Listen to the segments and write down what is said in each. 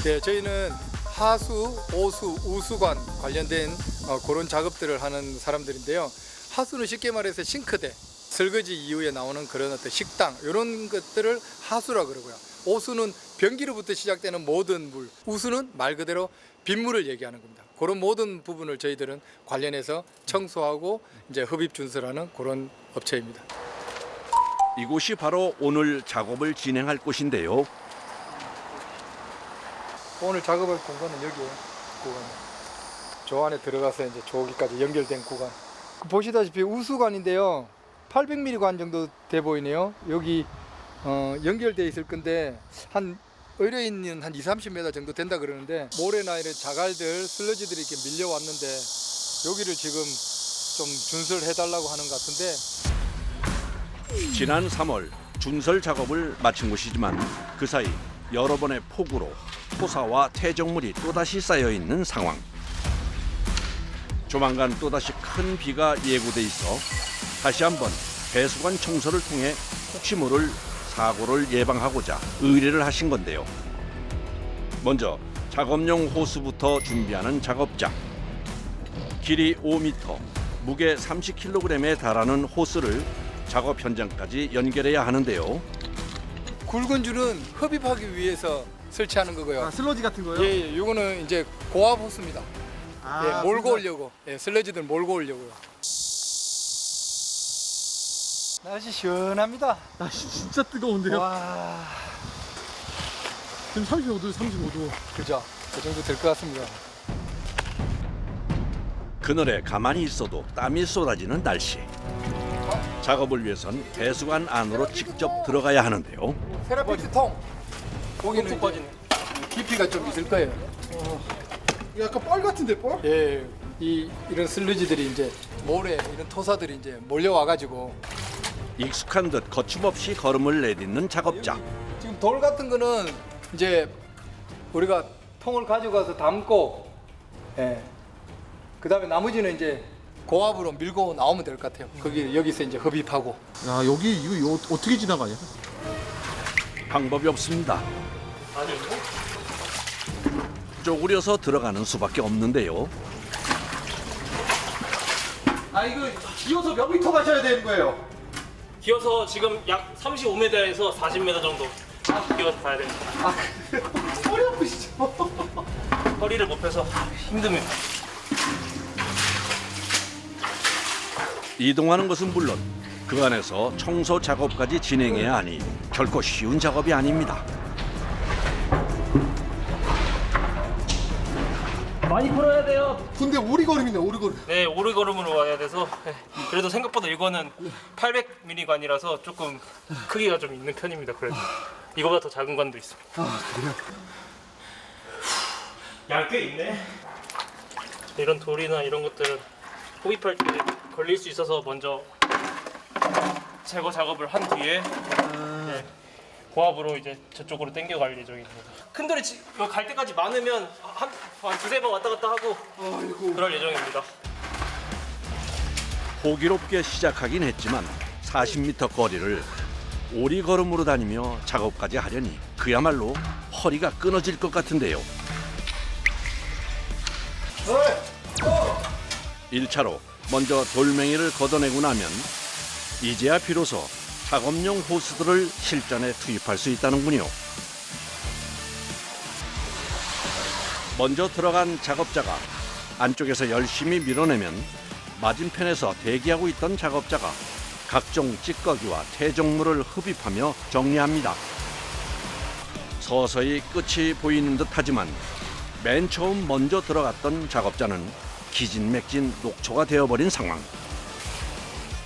네, 저희는 하수, 오수, 우수관 관련된 그런 작업들을 하는 사람들인데요. 하수는 쉽게 말해서 싱크대, 설거지 이후에 나오는 그런 어떤 식당 이런 것들을 하수라 그러고요. 오수는 변기로부터 시작되는 모든 물, 우수는 말 그대로 빗물을 얘기하는 겁니다. 그런 모든 부분을 저희들은 관련해서 청소하고 이제 흡입 준수하는 그런 업체입니다. 이곳이 바로 오늘 작업을 진행할 곳인데요. 오늘 작업할 공간은 여기에요. 구간. 저 안에 들어가서 이제 저기까지 연결된 구간. 보시다시피 우수관인데요. 800mm 관 정도 돼 보이네요. 여기 연결돼 있을 건데 한 의뢰인은 한 20-30m 정도 된다 그러는데 모래나 이런 자갈들, 슬러지들이 이렇게 밀려왔는데 여기를 지금 좀 준설을 해달라고 하는 것 같은데. 지난 3월 준설 작업을 마친 곳이지만 그 사이 여러 번의 폭우로 토사와 퇴적물이 또다시 쌓여 있는 상황. 조만간 또다시 큰 비가 예고돼 있어 다시 한번 배수관 청소를 통해 혹시 모를 사고를 예방하고자 의뢰를 하신 건데요. 먼저 작업용 호스부터 준비하는 작업자. 길이 5m, 무게 30kg에 달하는 호스를 작업 현장까지 연결해야 하는데요. 굵은 줄은 흡입하기 위해서 설치하는 거고요. 아, 슬러지 같은 거요? 예, 예, 이거는 이제 고압 호스입니다. 예, 몰고 오려고, 예, 슬러지들 몰고 오려고요. 날씨 시원합니다. 날씨 진짜 뜨거운데요? 와, 지금 35도, 35도. 그죠? 그 정도 될 것 같습니다. 그늘에 가만히 있어도 땀이 쏟아지는 날씨. 작업을 위해선 배수관 안으로 직접 들어가야 하는데요. 세라픽스 통. 거기는 이제 깊이가 좀 있을 거예요. 약간 뻘 같은데, 뻘? 예, 이런 슬러지들이 이제 모래, 이런 토사들이 이제 몰려와가지고 익숙한 듯 거침없이 걸음을 내딛는 작업자. 지금 돌 같은 거는 이제 우리가 통을 가져가서 담고, 예, 그 다음에 나머지는 이제 고압으로 밀고 나오면 될 것 같아요. 여기서 이제 흡입하고. 야, 여기 이거 어떻게 지나가냐? 방법이 없습니다. 쪼그려서 들어가는 수밖에 없는데요. 아, 이거 기어서 몇 미터 가셔야 되는 거예요? 기어서 지금 약 35m에서 40m 정도 기어서 가야 됩니다. 아, 그래요? 허리 아프시죠? 허리를 못 펴서 힘듭니다. 이동하는 것은 물론 그 안에서 청소 작업까지 진행해야 하니 결코 쉬운 작업이 아닙니다. 많이 풀어야 돼요. 근데 오리걸음이네, 오리걸음. 네, 오르걸음으로 와야 돼서 그래도 생각보다 이거는 800mm 관이라서 조금 크기가 좀 있는 편입니다. 그래도 이거보다 더 작은 관도 있습니다. 아, 그래요? 얇게 있네. 이런 돌이나 이런 것들은 호입할 때 걸릴 수 있어서 먼저 제거 작업을 한 뒤에 네, 고압으로 이제 저쪽으로 당겨갈 예정입니다. 큰 돌이 갈 때까지 많으면 한 두세 번 왔다 갔다 하고 그럴 예정입니다. 호기롭게 시작하긴 했지만 40m 거리를 오리걸음으로 다니며 작업까지 하려니 그야말로 허리가 끊어질 것 같은데요. 1차로 먼저 돌멩이를 걷어내고 나면 이제야 비로소 작업용 호스들을 실전에 투입할 수 있다는군요. 먼저 들어간 작업자가 안쪽에서 열심히 밀어내면 맞은편에서 대기하고 있던 작업자가 각종 찌꺼기와 퇴적물을 흡입하며 정리합니다. 서서히 끝이 보이는 듯하지만 맨 처음 먼저 들어갔던 작업자는 기진맥진 녹초가 되어버린 상황.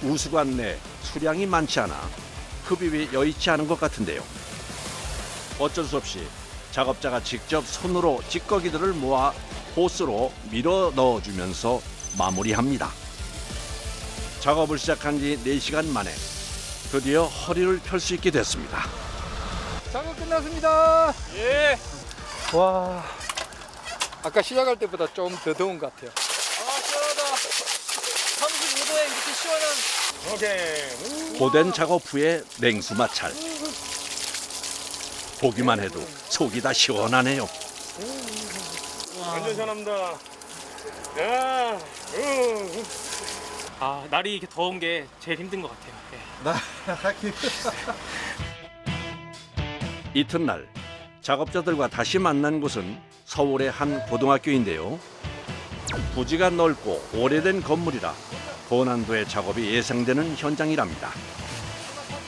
우수관 내 수량이 많지 않아 흡입이 여의치 않은 것 같은데요. 어쩔 수 없이 작업자가 직접 손으로 찌꺼기들을 모아 호스로 밀어 넣어주면서 마무리합니다. 작업을 시작한 지 4시간 만에 드디어 허리를 펼 수 있게 됐습니다. 작업 끝났습니다. 예. 와, 아까 시작할 때보다 좀 더 더운 것 같아요. 아, 시원하다. 35도에 이렇게 시원한. 오케이. 고된 작업 후의 냉수 마찰. 보기만 해도 속이 다 시원하네요. 완전 시원합니다. 야, 아, 날이 이렇게 더운 게 제일 힘든 것 같아요. 네. 이튿날 작업자들과 다시 만난 곳은 서울의 한 고등학교인데요. 부지가 넓고 오래된 건물이라 고난도의 작업이 예상되는 현장이랍니다.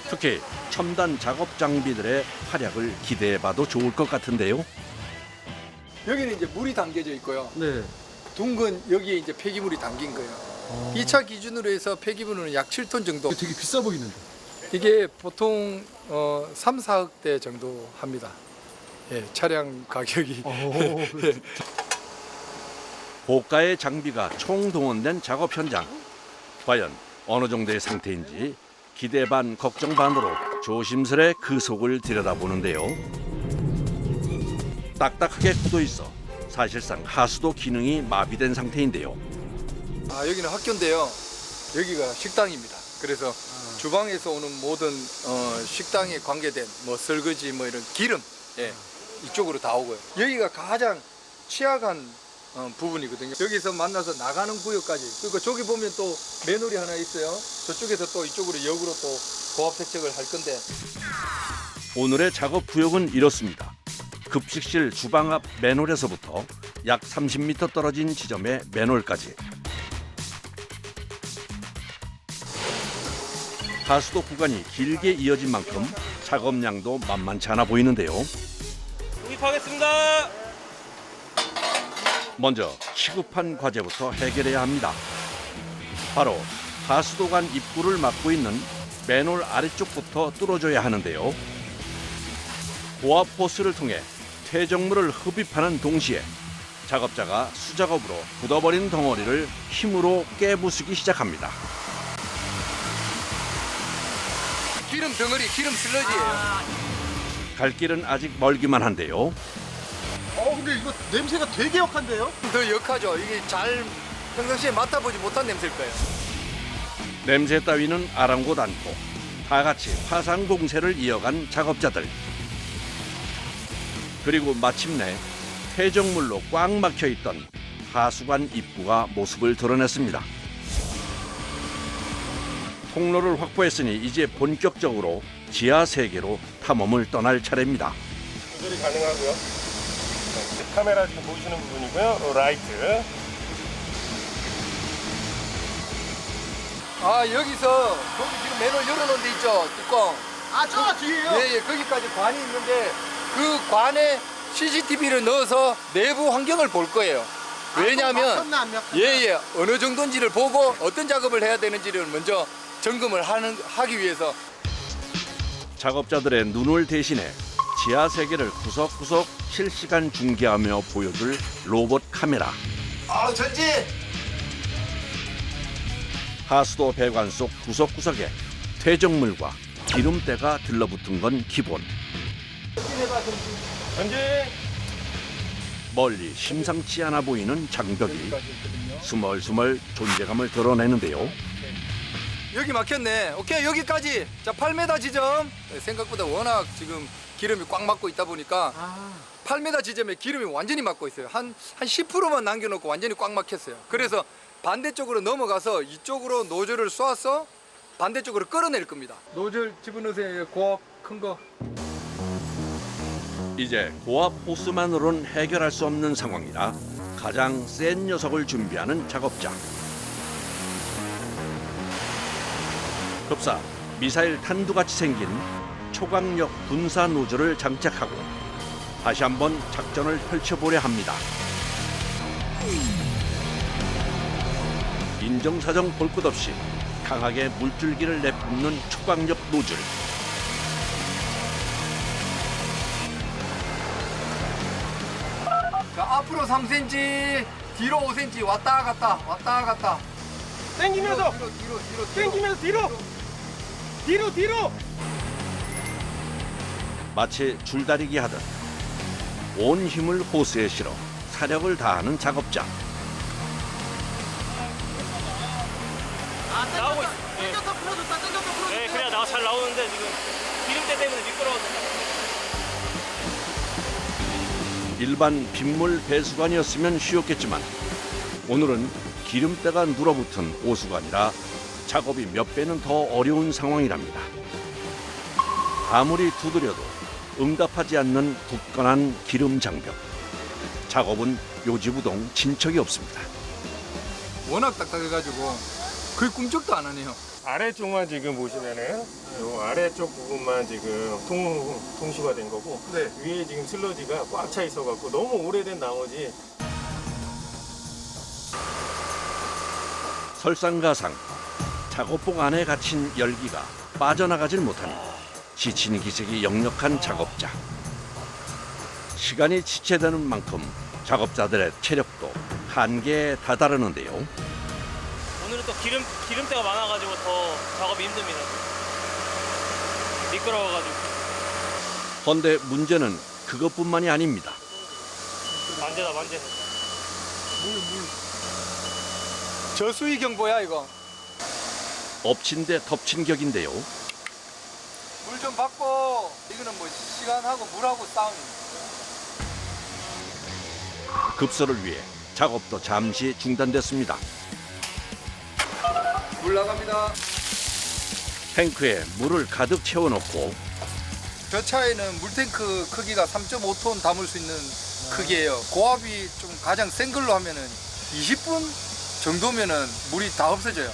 특히 첨단 작업 장비들의 활약을 기대해봐도 좋을 것 같은데요. 여기는 이제 물이 담겨져 있고요. 네. 둥근 여기에 이제 폐기물이 담긴 거예요. 2차 기준으로 해서 폐기물은 약 7톤 정도. 되게 비싸 보이는데. 이게 보통 3, 4억대 정도 합니다. 예, 차량 가격이. 예. 고가의 장비가 총동원된 작업 현장. 과연 어느 정도의 상태인지 기대 반 걱정 반으로 조심스레 그 속을 들여다보는데요. 딱딱하게 굳어 있어 사실상 하수도 기능이 마비된 상태인데요. 아, 여기는 학교인데요. 여기가 식당입니다. 그래서 주방에서 오는 모든 식당에 관계된 뭐 설거지 뭐 이런 기름, 예, 이쪽으로 다 오고요. 여기가 가장 취약한 부분이거든요. 여기서 만나서 나가는 구역까지. 그리고 저기 보면 또 맨홀이 하나 있어요. 저쪽에서 또 이쪽으로 역으로 또 고압 세척을 할 건데. 오늘의 작업 구역은 이렇습니다. 급식실 주방 앞 맨홀에서부터 약 30m 떨어진 지점의 맨홀까지. 하수도 구간이 길게 이어진 만큼 작업량도 만만치 않아 보이는데요. 구입하겠습니다. 먼저 시급한 과제부터 해결해야 합니다. 바로 하수도관 입구를 막고 있는 맨홀 아래쪽부터 뚫어줘야 하는데요. 고압 호스를 통해 퇴적물을 흡입하는 동시에 작업자가 수작업으로 굳어버린 덩어리를 힘으로 깨부수기 시작합니다. 기름 덩어리, 기름 슬러지예요. 갈 길은 아직 멀기만 한데요. 근데 이거 냄새가 되게 역한데요? 더 역하죠. 이게 잘 평상시에 맡아보지 못한 냄새일 거예요. 냄새 따위는 아랑곳 않고 다 같이 화상 공세를 이어간 작업자들. 그리고 마침내 퇴적물로 꽉 막혀 있던 하수관 입구가 모습을 드러냈습니다. 통로를 확보했으니 이제 본격적으로 지하 세계로 탐험을 떠날 차례입니다. 조절이 가능하고요. 카메라 지금 보이시는 부분이고요. 라이트. 아, 여기서 거기 지금 맨홀 열어놓은 데 있죠, 뚜껑. 저 뒤에요? 예, 거기까지 관이 있는데 그 관에 CCTV를 넣어서 내부 환경을 볼 거예요. 왜냐하면 예, 어느 정도인지를 보고 어떤 작업을 해야 되는지를 먼저 점검을 하기 위해서. 작업자들의 눈을 대신해 지하 세계를 구석구석 실시간 중계하며 보여줄 로봇 카메라. 전진! 하수도 배관 속 구석구석에 퇴적물과 기름때가 들러붙은 건 기본. 전진. 멀리 심상치 않아 보이는 장벽이 스멀스멀 존재감을 드러내는데요. 여기 막혔네. 오케이, 여기까지. 자, 8m 지점. 생각보다 워낙 지금 기름이 꽉 막고 있다 보니까 8m 지점에 기름이 완전히 막고 있어요. 한 10%만 남겨놓고 완전히 꽉 막혔어요. 그래서 반대쪽으로 넘어가서 이쪽으로 노즐을 쏴서 반대쪽으로 끌어낼 겁니다. 노즐 집어넣으세요. 고압 큰 거. 이제 고압 호스만으로는 해결할 수 없는 상황이라 가장 센 녀석을 준비하는 작업자. 급사 미사일 탄두같이 생긴 초강력 분사 노즐을 장착하고 다시 한번 작전을 펼쳐보려 합니다. 인정사정 볼 것 없이 강하게 물줄기를 내뿜는 초강력 노즐. 자, 앞으로 3cm, 뒤로 5cm 왔다 갔다 왔다 갔다. 당기면서. 뒤로. 당기면서 뒤로. 마치 줄다리기 하듯 온 힘을 호스에 실어 사력을 다하는 작업자. 나오고 있어. 네, 그래야 잘 나오는데 지금 기름때 때문에 미끄러워서. 일반 빗물 배수관이었으면 쉬웠겠지만 오늘은 기름때가 눌어붙은 오수관이라 작업이 몇 배는 더 어려운 상황이랍니다. 아무리 두드려도 응답하지 않는 굳건한 기름 장벽. 작업은 요지부동 진척이 없습니다. 워낙 딱딱해가지고 거의 꿈쩍도 안 하네요. 아래쪽만 지금 보시면은 요 아래쪽 부분만 지금 통시가 된 거고 네. 위에 지금 슬러지가 꽉 차 있어 갖고 너무 오래된 나머지 설상가상 작업복 안에 갇힌 열기가 빠져나가질 못하니 지친 기색이 역력한 작업자. 시간이 지체되는 만큼 작업자들의 체력도 한계에 다다르는데요. 오늘은 또 기름때가 많아가지고 더 작업이 힘듭니다. 미끄러워가지고 헌데 문제는 그것뿐만이 아닙니다. 만재다. 저수위 경보야 이거. 엎친 데 덮친 격인데요. 물 좀 받고 이거는 뭐 시간하고 물하고 싸움입니다. 급소를 위해 작업도 잠시 중단됐습니다. 물 나갑니다. 탱크에 물을 가득 채워놓고 저 차에는 물탱크 크기가 3.5톤 담을 수 있는 크기예요. 고압이 좀 가장 센 걸로 하면은 20분 정도면은 물이 다 없어져요.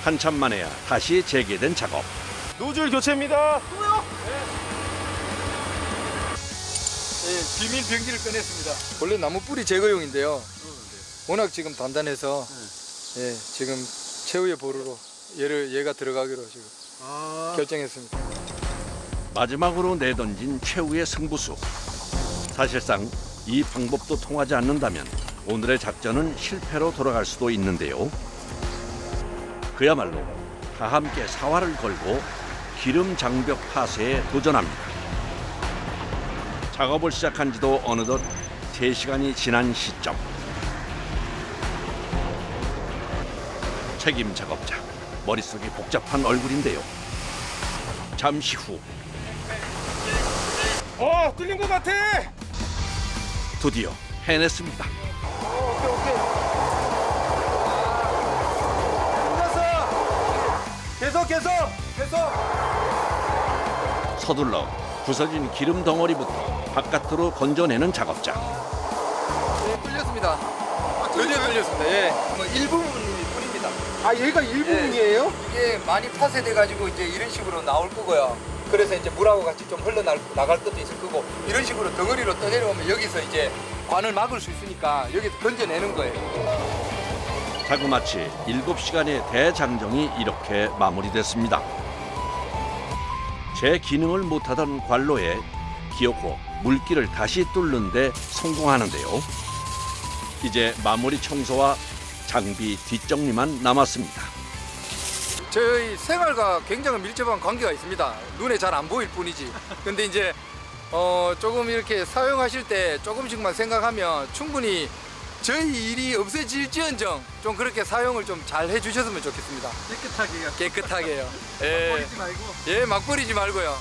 한참 만에야 다시 재개된 작업. 노즐 교체입니다. 예, 비밀 병기를 꺼냈습니다. 원래 나무 뿌리 제거용인데요. 워낙 지금 단단해서 예, 지금 최후의 보루로 얘가 들어가기로 지금 결정했습니다. 마지막으로 내던진 최후의 승부수. 사실상 이 방법도 통하지 않는다면 오늘의 작전은 실패로 돌아갈 수도 있는데요. 그야말로 다 함께 사활을 걸고 기름 장벽 파쇄에 도전합니다. 작업을 시작한 지도 어느덧 3시간이 지난 시점. 책임 작업자, 머릿속이 복잡한 얼굴인데요. 잠시 후 뚫린 것 같아. 드디어 해냈습니다. 계속. 서둘러 부서진 기름 덩어리부터 바깥으로 건져내는 작업자. 네, 뚫렸습니다. 드디어 뚫렸습니다. 예. 뭐 일부분이 뿐입니다. 아, 여기가 일부분이에요? 이게 많이 파쇄돼가지고 이제 이런 식으로 나올 거고요. 그래서 이제 물하고 같이 좀 흘러나갈 것도 있을 거고 이런 식으로 덩어리로 떠내려오면 여기서 이제 관을 막을 수 있으니까 여기서 건져내는 거예요. 자그마치 7시간의 대장정이 이렇게 마무리됐습니다. 제 기능을 못하던 관로에 기어코 물길을 다시 뚫는 데 성공하는데요. 이제 마무리 청소와 장비 뒷정리만 남았습니다. 저희 생활과 굉장히 밀접한 관계가 있습니다. 눈에 잘 안 보일 뿐이지. 근데 이제 조금 이렇게 사용하실 때 조금씩만 생각하면 충분히 저희 일이 없어질지언정 좀 그렇게 사용을 좀 잘 해주셨으면 좋겠습니다. 깨끗하게요. 깨끗하게요. 예. 버리지 말고. 예, 막 버리지 말고요.